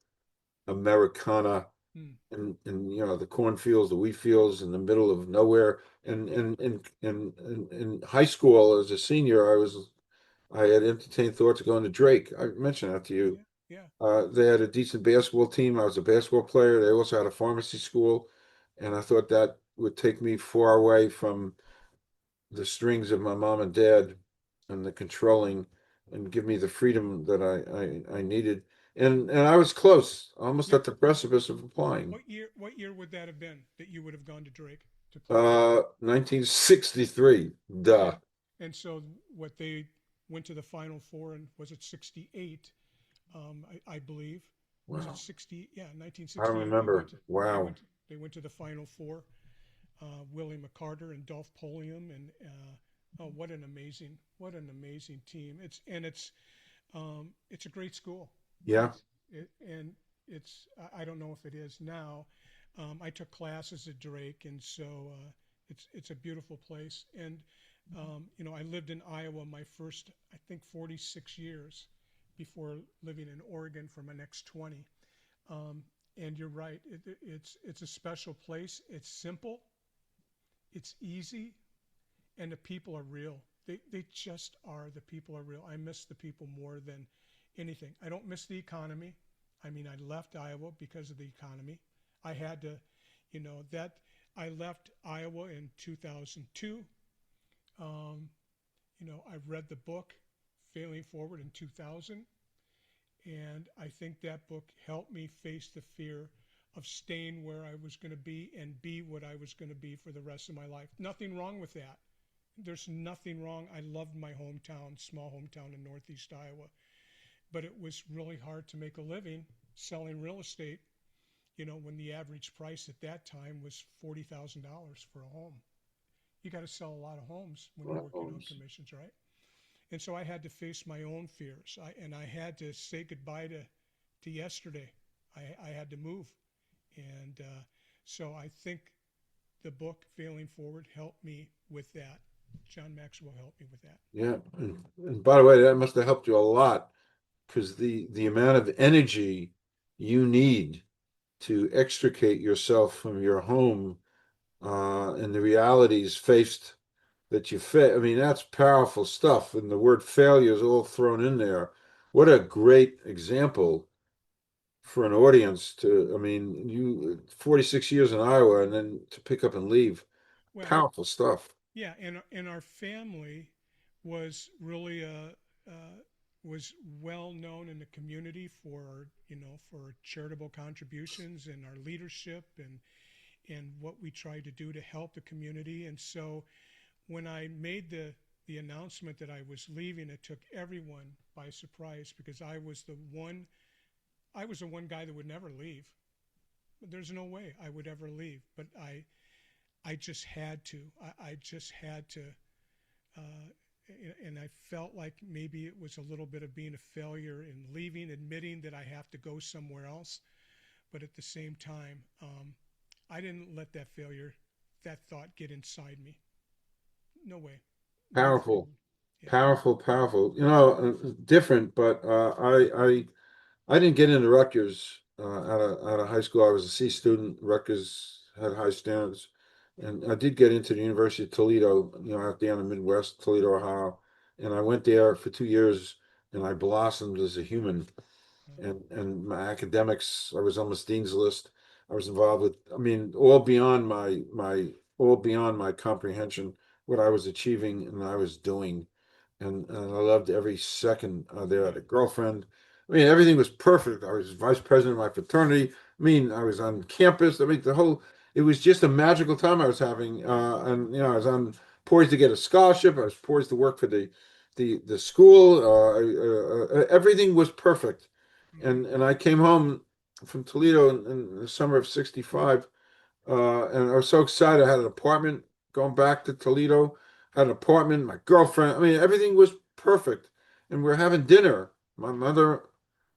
Americana, Hmm. and the cornfields, the wheat fields in the middle of nowhere. In high school as a senior, I had entertained thoughts of going to Drake. I mentioned that to you. Yeah. Yeah. They had a decent basketball team. I was a basketball player. They also had a pharmacy school, and I thought that would take me far away from the strings of my mom and dad. and the controlling and give me the freedom that I needed. And I was close, almost Yeah. at the precipice of applying. What year would that have been that you would have gone to Drake to play? 1963. Duh. And so what they went to the Final Four and was it 68? I believe. Was it Wow. 60? Yeah, I don't 1968. remember. They Wow. went they went to the Final Four. Willie McCarter and Dolph Polium, and oh, what an amazing team. It's a great school. Yeah. And it's I don't know if it is now. I took classes at Drake, and so it's a beautiful place. And I lived in Iowa my first, I think, 46 years before living in Oregon for my next 20. Um, and you're right, it's a special place. It's simple, it's easy, and the people are real. They just are. The people are real. I miss the people more than anything. I don't miss the economy. I mean, I left Iowa because of the economy. I had to, that I left Iowa in 2002. Um, I read the book Failing Forward in 2000, and I think that book helped me face the fear of staying where I was going to be and be what I was going to be for the rest of my life. Nothing wrong with that. There's nothing wrong. I loved my hometown, small hometown in Northeast Iowa, but it was really hard to make a living selling real estate, when the average price at that time was $40,000 for a home. You got to sell a lot of homes when you're working on Wow. commissions, right? And so I had to face my own fears. I had to say goodbye to yesterday. I had to move. And so I think the book, Failing Forward, helped me with that. John Maxwell helped me with that. Yeah. And by the way, that must have helped you a lot because the amount of energy you need to extricate yourself from your home and the realities faced that you fit. I mean, that's powerful stuff. And the word failure is all thrown in there. What a great example for an audience to, I mean, you 46 years in Iowa and then to pick up and leave. Well, Powerful stuff. yeah, and our family was really was well known in the community for for charitable contributions and our leadership and what we tried to do to help the community. And so when I made the announcement that I was leaving, it took everyone by surprise because I was the one guy that would never leave. There's no way I would ever leave, but I just had to. I just had to. Uh, and I felt like maybe it was a little bit of being a failure in leaving, admitting that I have to go somewhere else. But at the same time, I didn't let that thought get inside me. No way. Move Powerful, forward. Yeah. powerful. Different, but I didn't get into Rutgers out of high school. I was a C student. Rutgers had high standards, and I did get into the University of Toledo, out there in the Midwest, Toledo, Ohio, and I went there for 2 years, and I blossomed as a human. And my academics, I was on the dean's list. I was involved with, I mean, all beyond my comprehension, what I was achieving and I was doing, and I loved every second there. I Yeah. had a girlfriend. I mean, everything was perfect. I was vice president of my fraternity. I mean, I was on campus. I mean, it was just a magical time I was having. And I was on poised to get a scholarship. I was poised to work for the school. Everything was perfect. Mm-hmm. And I came home from Toledo in the summer of '65, and I was so excited. I had an apartment going back to Toledo, had an apartment, my girlfriend. I mean, everything was perfect. And we're having dinner. My mother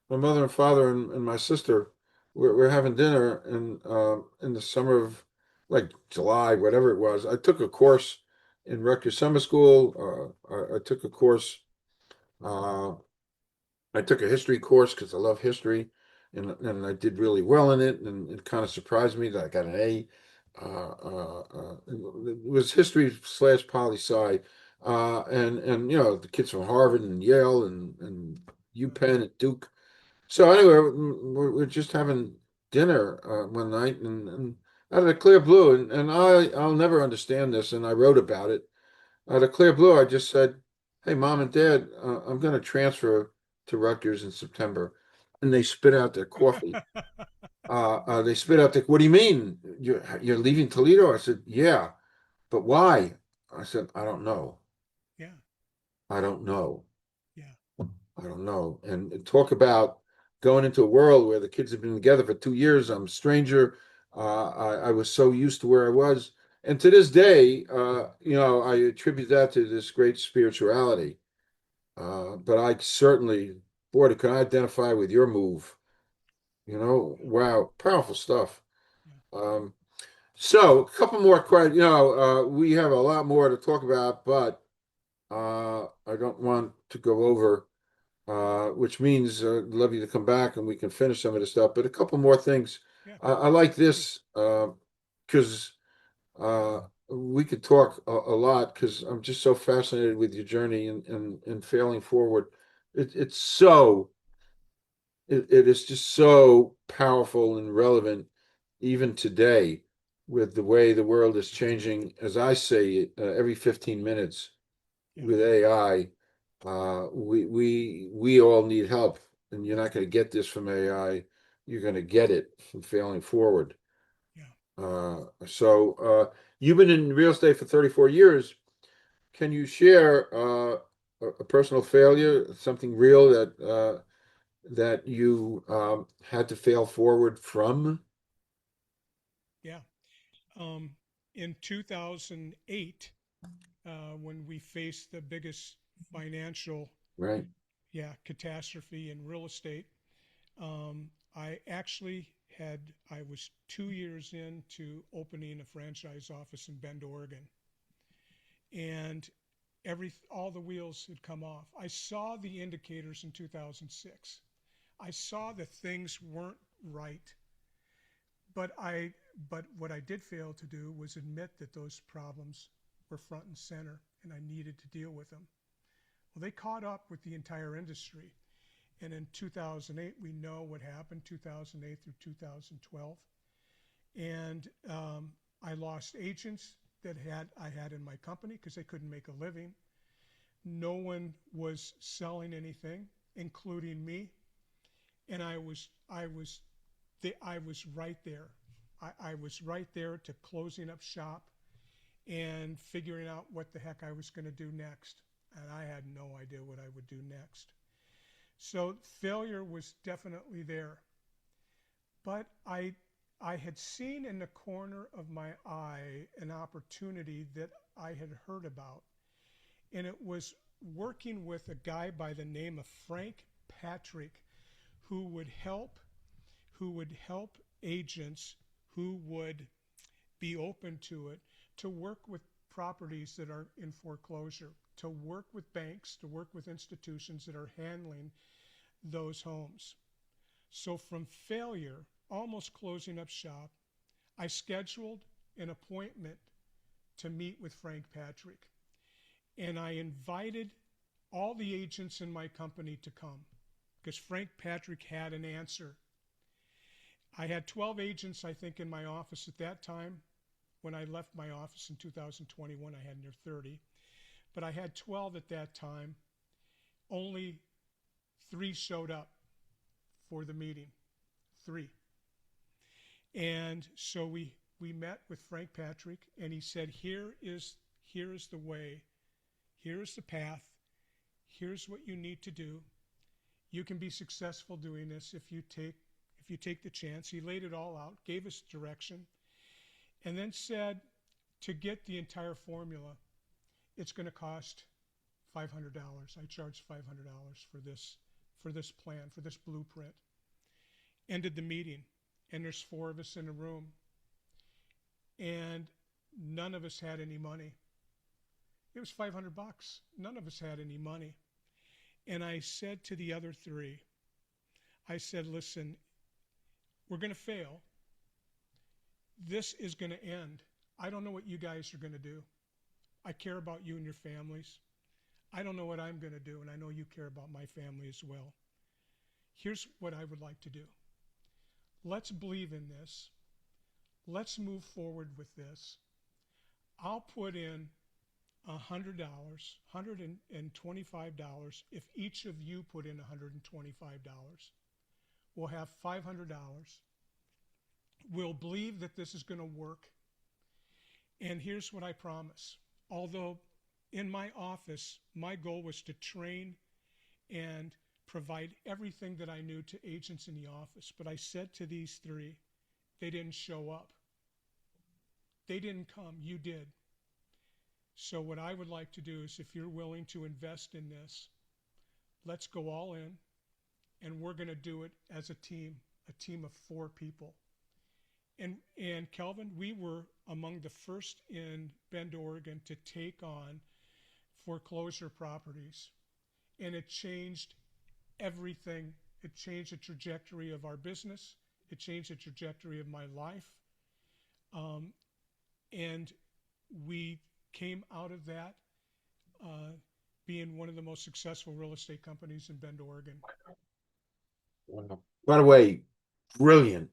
and father and my sister we're having dinner in the summer of like July, whatever it was. I took a course in Rutgers Summer School. I took a course. Uh, I took a history course because I love history, and I did really well in it, and it kind of surprised me that I got an A. It was history slash poli sci, and the kids from Harvard and Yale and UPenn and Duke. So anyway, we're just having dinner one night, and out of the clear blue, and I'll never understand this, and I wrote about it. Out of clear blue, I just said. hey, mom and dad, I'm going to transfer to Rutgers in September. And they spit out their coffee. They spit out the, what do you mean? You're leaving Toledo? I said, yeah, but why? I said, I don't know. Yeah, I don't know. yeah, I don't know. And talk about going into a world where the kids have been together for 2 years. I'm a stranger. I was so used to where I was. And to this day, I attribute that to this great spirituality. But I certainly, boy, can I identify with your move. Wow, powerful stuff. yeah, Um, so a couple more questions. We have a lot more to talk about, but I don't want to go over, which means I'd love you to come back and we can finish some of this stuff. But a couple more things. yeah. I like Please. this because we could talk a lot because I'm just so fascinated with your journey and failing forward. It's so it is just so powerful and relevant even today with the way the world is changing, as I say, every 15 minutes Yeah, with AI. We all need help, and you're not going to get this from AI. You're going to get it from failing forward. yeah, You've been in real estate for 34 years. Can you share a personal failure, something real that you had to fail forward from? yeah. Um, in 2008, when we faced the biggest financial, Right, yeah, catastrophe in real estate, I actually had, I was 2 years into opening a franchise office in Bend, Oregon, and all the wheels had come off. I saw the indicators in 2006. I saw that things weren't right, but I but what I did fail to do was admit that those problems were front and center and I needed to deal with them. Well, they caught up with the entire industry. And in 2008, we know what happened, 2008 through 2012. And I lost agents that I had in my company because they couldn't make a living. No one was selling anything, including me. And I was right there. I was right there to closing up shop and figuring out what the heck I was going to do next. And I had no idea what I would do next. So failure was definitely there. But I had seen in the corner of my eye an opportunity that I had heard about. And it was working with a guy by the name of Frank Patrick who would help agents who would be open to it to work with properties that are in foreclosure, to work with banks, to work with institutions that are handling those homes. So from failure, almost closing up shop, I scheduled an appointment to meet with Frank Patrick. And I invited all the agents in my company to come because Frank Patrick had an answer. I had 12 agents, I think, in my office at that time. When I left my office in 2021, I had near 30. But I had 12 at that time. Only 3 showed up for the meeting. 3. And so we met with Frank Patrick, and he said, here is the way, here is the path, here's what you need to do. You can be successful doing this if you take the chance. He laid it all out, gave us direction, and then said to get the entire formula, it's going to cost $500. I charged $500 for this plan, for this blueprint. Ended the meeting, and there's 4 of us in a room, and none of us had any money. It was $500. None of us had any money. And I said to the other 3, I said, listen, we're going to fail. This is going to end. I don't know what you guys are going to do. I care about you and your families. I don't know what I'm going to do, and I know you care about my family as well. Here's what I would like to do. Let's believe in this. Let's move forward with this. I'll put in $100, $125. If each of you put in $125, we'll have $500. We'll believe that this is going to work. And here's what I promise. Although in my office, my goal was to train and provide everything that I knew to agents in the office. But I said to these three, they didn't show up. They didn't come. You did. So what I would like to do is, if you're willing to invest in this, let's go all in, and we're going to do it as a team of 4 people. And Kelvin, we were among the first in Bend, Oregon to take on foreclosure properties. And it changed everything. It changed the trajectory of our business. It changed the trajectory of my life. And we came out of that being one of the most successful real estate companies in Bend, Oregon. Wow. By the way, brilliant,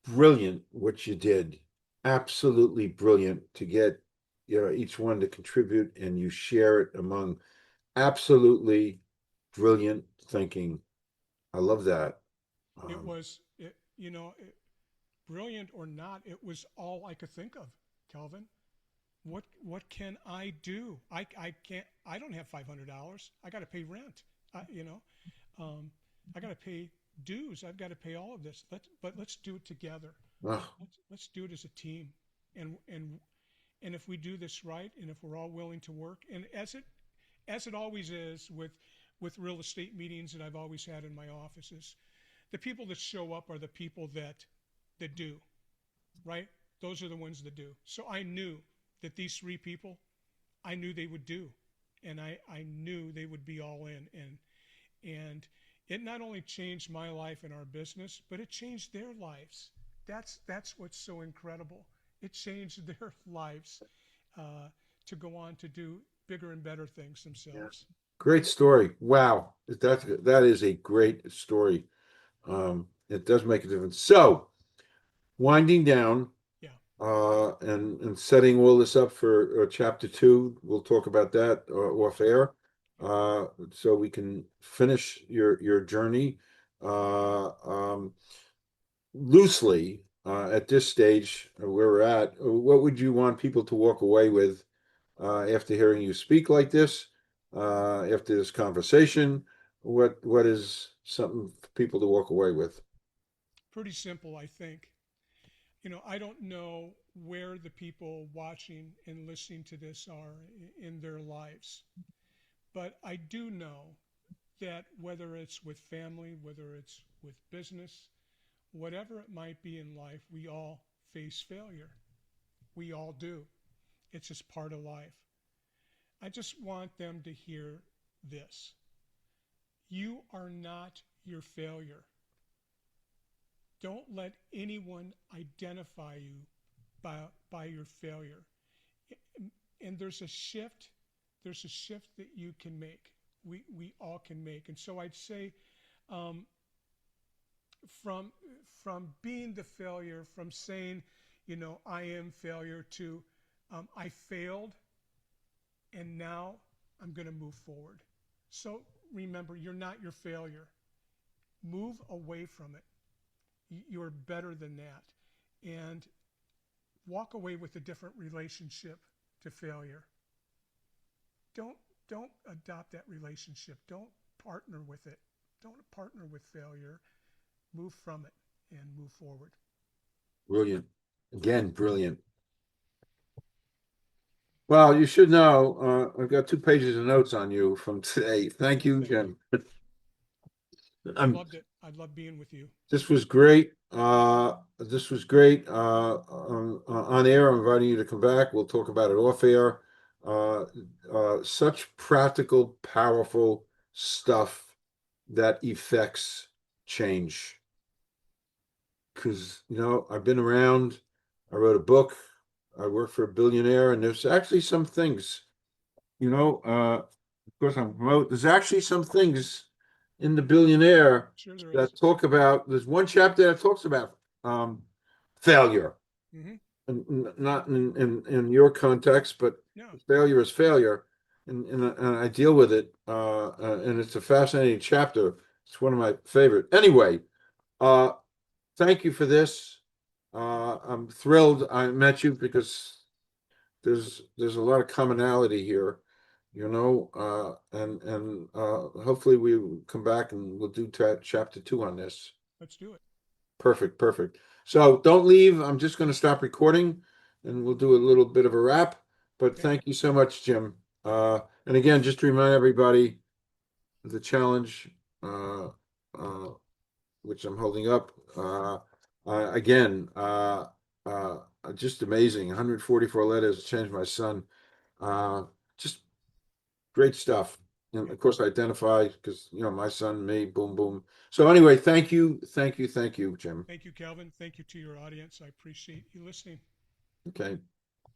brilliant what you did. Absolutely brilliant to get, each one to contribute and you share it among absolutely brilliant thinking. I love that. It was, brilliant or not, it was all I could think of, Kelvin. What can I do? I can't. I don't have $500. I got to pay rent. I got to pay dues. I've got to pay all of this. Let's do it together. Oh, Let's do it as a team. And if we do this right, and if we're all willing to work, and as it always is with real estate meetings that I've always had in my offices, the people that show up are the people that do, right? Those are the ones that do. So I knew that these 3 people, I knew they would do, and I knew they would be all in, and it not only changed my life and our business, but it changed their lives. That's what's so incredible. It changed their lives to go on to do bigger and better things themselves. yeah. Great story. Wow. That is a great story. It does make a difference. So, winding down, Yeah, and setting all this up for chapter 2. We'll talk about that off air, so we can finish your journey loosely at this stage where we're at. What would you want people to walk away with after hearing you speak like this? After this conversation, what is something for people to walk away with? pretty simple, I think. I don't know where the people watching and listening to this are in their lives, but I do know that whether it's with family, whether it's with business, whatever it might be in life, we all face failure. We all do. It's just part of life. I just want them to hear this. You are not your failure. Don't let anyone identify you by your failure. And there's a shift that you can make. We all can make. And so I'd say um, from being the failure, from saying, I am failure, to I failed and now I'm going to move forward. So remember, you're not your failure. Move away from it. You're better than that. And walk away with a different relationship to failure. Don't adopt that relationship. Don't partner with it. Don't partner with failure. Move from it and move forward. Brilliant. Again, brilliant. Well, you should know, I've got 2 pages of notes on you from today. Thank you, Thank you. Jim. I Um, loved it. I love being with you. this was great. This was great. On air, I'm inviting you to come back. We'll talk about it off air. Uh, Such practical, powerful stuff that affects change. Because, I've been around, I wrote a book, I work for a billionaire, and there's actually some things, of course I'm promote, there's actually some things in the billionaire Sure, there is. that talk about, there's one chapter that talks about failure. Mm-hmm. not in your context, but No, failure is failure, and I deal with it, and it's a fascinating chapter. It's one of my favorite. Anyway, uh, thank you for this. I'm thrilled I met you because there's a lot of commonality here, and hopefully we come back and we'll do chapter 2 on this. let's do it. Perfect, perfect. So don't leave. I'm just going to stop recording and we'll do a little bit of a wrap. But Okay. thank you so much, Jim. And again, just to remind everybody, the challenge, uh, uh, which I'm holding up, again, just amazing. 144 letters changed my son. Uh, just great stuff. And Yeah. of course, I identify because, my son, me, boom, boom. So anyway, thank you, thank you, thank you, Jim. Thank you, Calvin. Thank you to your audience. I appreciate you listening. Okay.